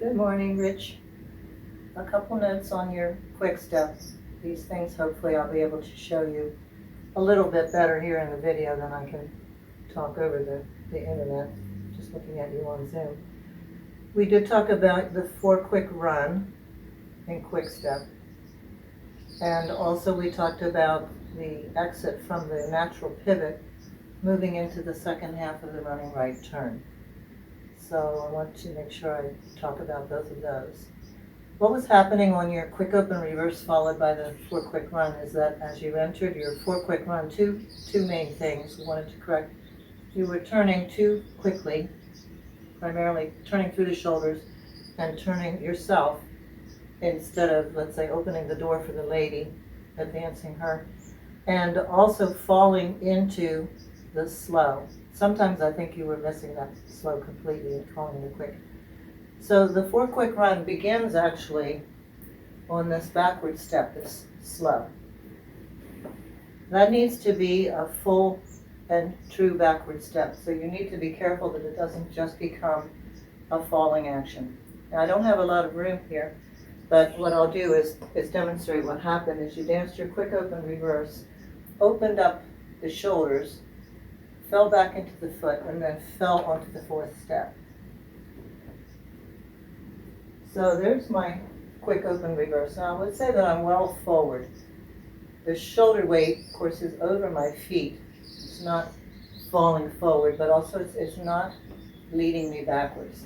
Good morning, Rich. A couple notes on your quick steps. These things hopefully I'll be able to show you a little bit better here in the video than I can talk over the internet, just looking at you on Zoom. We did talk about the 4 quick run in Quickstep. And also we talked about the exit from the natural pivot, moving into the second half of the running right turn. So I want to make sure I talk about both of those. What was happening on your quick open reverse followed by the 4 quick run is that as you entered your 4 quick run, two main things we wanted to correct. You were turning too quickly, primarily turning through the shoulders and turning yourself instead of, let's say, opening the door for the lady, advancing her, and also falling into the slow. Sometimes I think you were missing that slow completely and calling it quick. So the 4 quick run begins actually on this backward step, this slow. That needs to be a full and true backward step. So you need to be careful that it doesn't just become a falling action. Now I don't have a lot of room here, but what I'll do is demonstrate what happened is you danced your quick open reverse, opened up the shoulders, fell back into the foot, and then fell onto the 4th step. So there's my quick open reverse. Now let's say that I'm well forward. The shoulder weight, of course, is over my feet. It's not falling forward, but also it's not leading me backwards.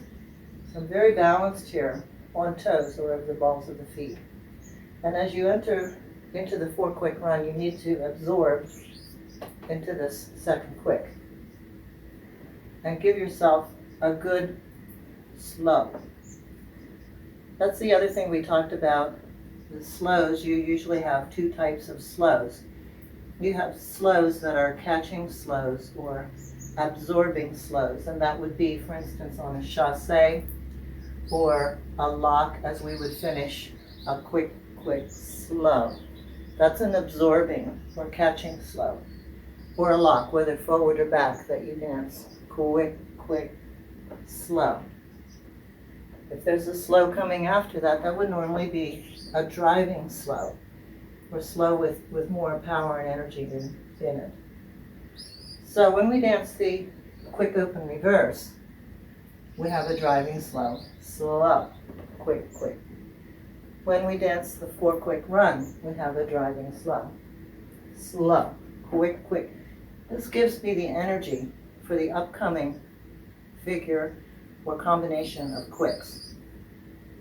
So I'm very balanced here on toes or over the balls of the feet. And as you enter into the 4 quick run, you need to absorb into this second quick and give yourself a good slow. That's the other thing we talked about. The slows, you usually have 2 types of slows. You have slows that are catching slows or absorbing slows, and that would be, for instance, on a chassé or a lock, as we would finish a quick slow. That's an absorbing or catching slow. Or a lock, whether forward or back, that you dance quick, slow. If there's a slow coming after that, that would normally be a driving slow, or slow with more power and energy in it. So when we dance the quick open reverse, we have a driving slow, slow, quick. When we dance the 4 quick run, we have a driving slow, slow, quick. This gives me the energy for the upcoming figure or combination of quicks.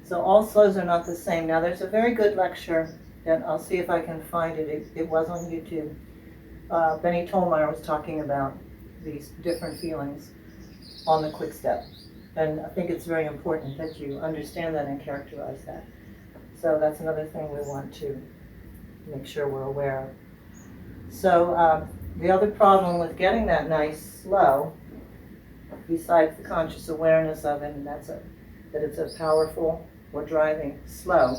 So all slows are not the same. Now there's a very good lecture, and I'll see if I can find it. It was on YouTube. Benny Tolmeyer was talking about these different feelings on the quick step. And I think it's very important that you understand that and characterize that. So that's another thing we want to make sure we're aware of. So the other problem with getting that nice slow, besides the conscious awareness of it, and that it's a powerful or driving slow,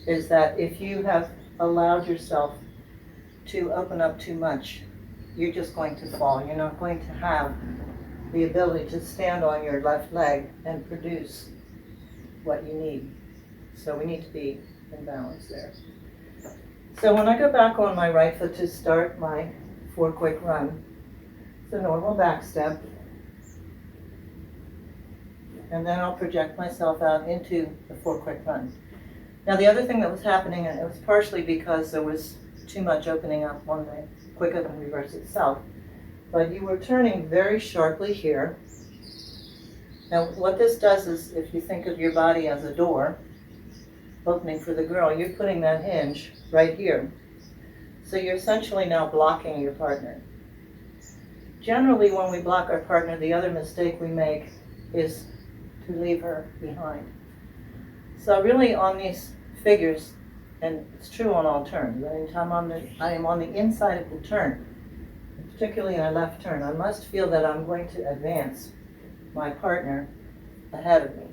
is that if you have allowed yourself to open up too much, you're just going to fall. You're not going to have the ability to stand on your left leg and produce what you need. So we need to be in balance there. So when I go back on my right foot to start my 4 quick run, it's a normal back step. And then I'll project myself out into the 4 quick run. Now the other thing that was happening, and it was partially because there was too much opening up on the quick open reverse itself, but you were turning very sharply here. Now what this does is, if you think of your body as a door opening for the girl, you're putting that hinge right here. So you're essentially now blocking your partner. Generally when we block our partner, the other mistake we make is to leave her behind. So really on these figures, and it's true on all turns, anytime I am on the inside of the turn, particularly in a left turn, I must feel that I'm going to advance my partner ahead of me.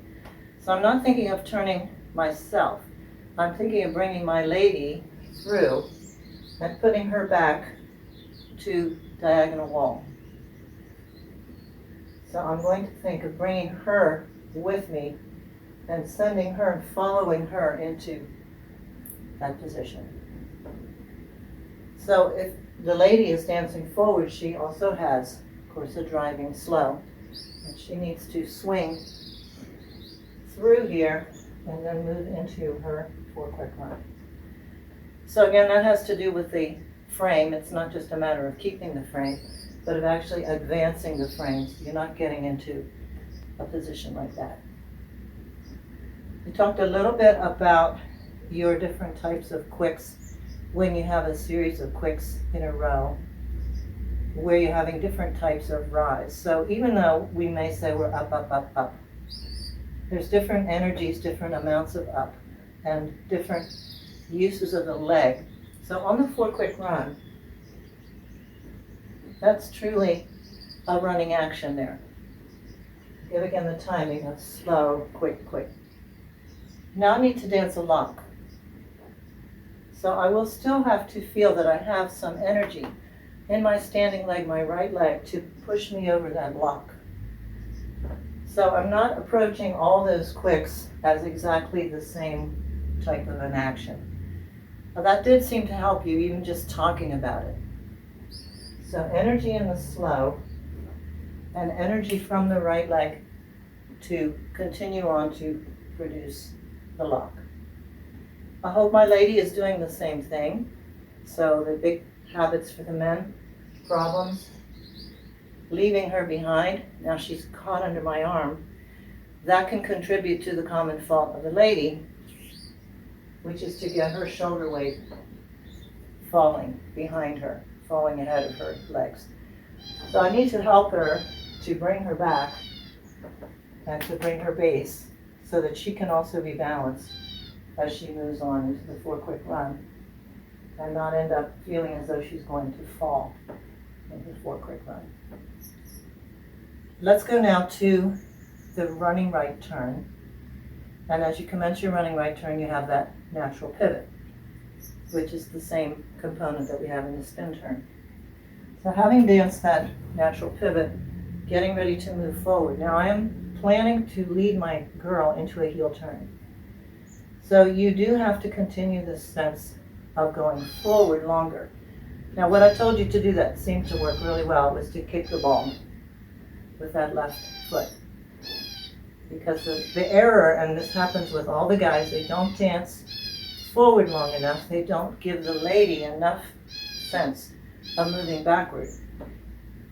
So I'm not thinking of turning myself. I'm thinking of bringing my lady through and putting her back to diagonal wall. So I'm going to think of bringing her with me and sending her and following her into that position. So if the lady is dancing forward, she also has, of course, a driving slow. And she needs to swing through here and then move into her 4 quick run. So again, that has to do with the frame. It's not just a matter of keeping the frame, but of actually advancing the frame. So you're not getting into a position like that. We talked a little bit about your different types of quicks when you have a series of quicks in a row where you're having different types of rise. So even though we may say we're up, up, up, up, there's different energies, different amounts of up, and different uses of the leg. So on the 4 quick run, that's truly a running action there. Give again the timing of slow, quick, quick. Now I need to dance a lock. So I will still have to feel that I have some energy in my standing leg, my right leg, to push me over that lock. So I'm not approaching all those quicks as exactly the same type of an action. Now that did seem to help you, even just talking about it. So energy in the slow, and energy from the right leg to continue on to produce the lock. I hope my lady is doing the same thing. So the big habits for the men, problems, leaving her behind. Now she's caught under my arm. That can contribute to the common fault of the lady, which is to get her shoulder weight falling behind her, falling ahead of her legs. So I need to help her to bring her back and to bring her base so that she can also be balanced as she moves on into the 4 quick run and not end up feeling as though she's going to fall in the 4 quick run. Let's go now to the running right turn. And as you commence your running right turn, you have that natural pivot, which is the same component that we have in the spin turn. So having danced that natural pivot, getting ready to move forward. Now I am planning to lead my girl into a heel turn. So you do have to continue this sense of going forward longer. Now what I told you to do that seemed to work really well was to kick the ball with that left foot. Because the error, and this happens with all the guys, they don't dance forward long enough. They don't give the lady enough sense of moving backward.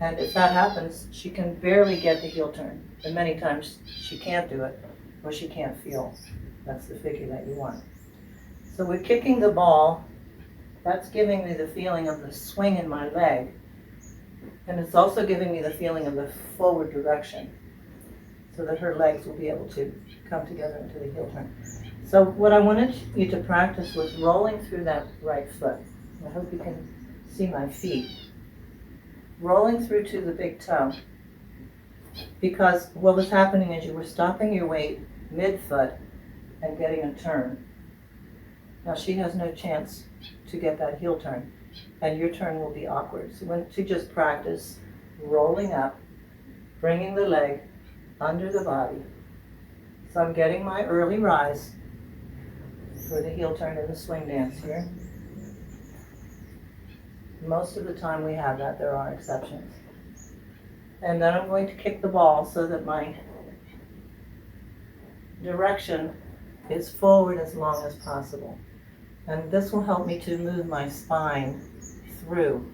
And if that happens, she can barely get the heel turn. And many times she can't do it, or she can't feel. That's the figure that you want. So we're kicking the ball. That's giving me the feeling of the swing in my leg. And it's also giving me the feeling of the forward direction, so that her legs will be able to come together into the heel turn. So what I wanted you to practice was rolling through that right foot. I hope you can see my feet. Rolling through to the big toe. Because what was happening is you were stopping your weight mid-foot and getting a turn. Now she has no chance to get that heel turn, and your turn will be awkward. So when to just practice rolling up, bringing the leg under the body. So I'm getting my early rise for the heel turn in the swing dance here. Most of the time we have that, there are exceptions. And then I'm going to kick the ball so that my direction is forward as long as possible. And this will help me to move my spine through,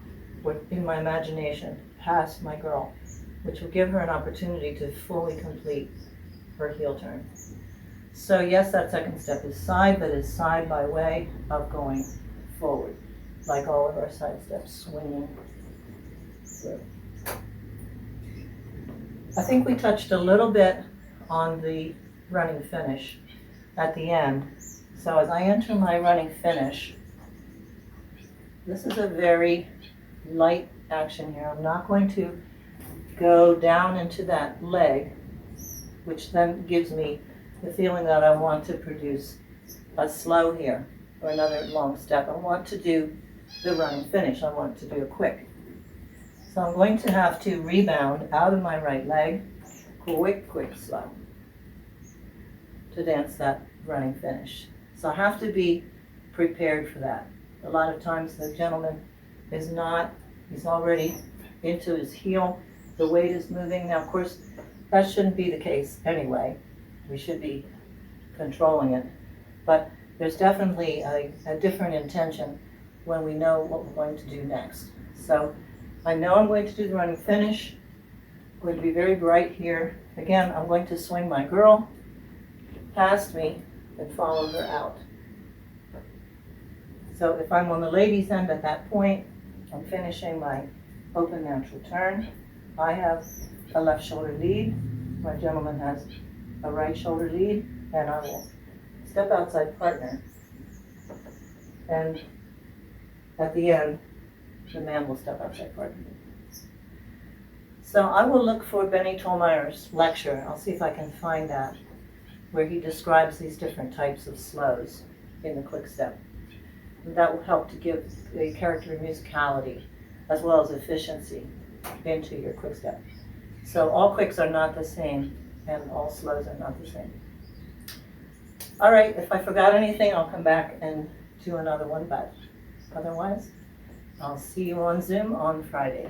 in my imagination, past my girl, which will give her an opportunity to fully complete her heel turn. So yes, that second step is side, but is side by way of going forward, like all of our side steps, swinging through. I think we touched a little bit on the running finish at the end. So as I enter my running finish, this is a very light action here. I'm not going to go down into that leg, which then gives me the feeling that I want to produce a slow here, or another long step. I want to do the running finish. I want to do a quick. So I'm going to have to rebound out of my right leg, quick, quick, slow, to dance that running finish. So I have to be prepared for that. A lot of times the gentleman is not, he's already into his heel, the weight is moving. Now, of course, that shouldn't be the case anyway. We should be controlling it. But there's definitely a different intention when we know what we're going to do next. So I know I'm going to do the running finish. I'm going to be very bright here. Again, I'm going to swing my girl past me and follow her out. So if I'm on the ladies' end at that point, I'm finishing my open natural turn. I have a left shoulder lead. My gentleman has a right shoulder lead, and I will step outside partner. And at the end, the man will step outside partner. So I will look for Benny Tolmeyer's lecture. I'll see if I can find that, where he describes these different types of slows in the Quickstep. And that will help to give the character and musicality as well as efficiency into your Quickstep. So all quicks are not the same, and all slows are not the same. All right, if I forgot anything, I'll come back and do another one, but otherwise, I'll see you on Zoom on Friday.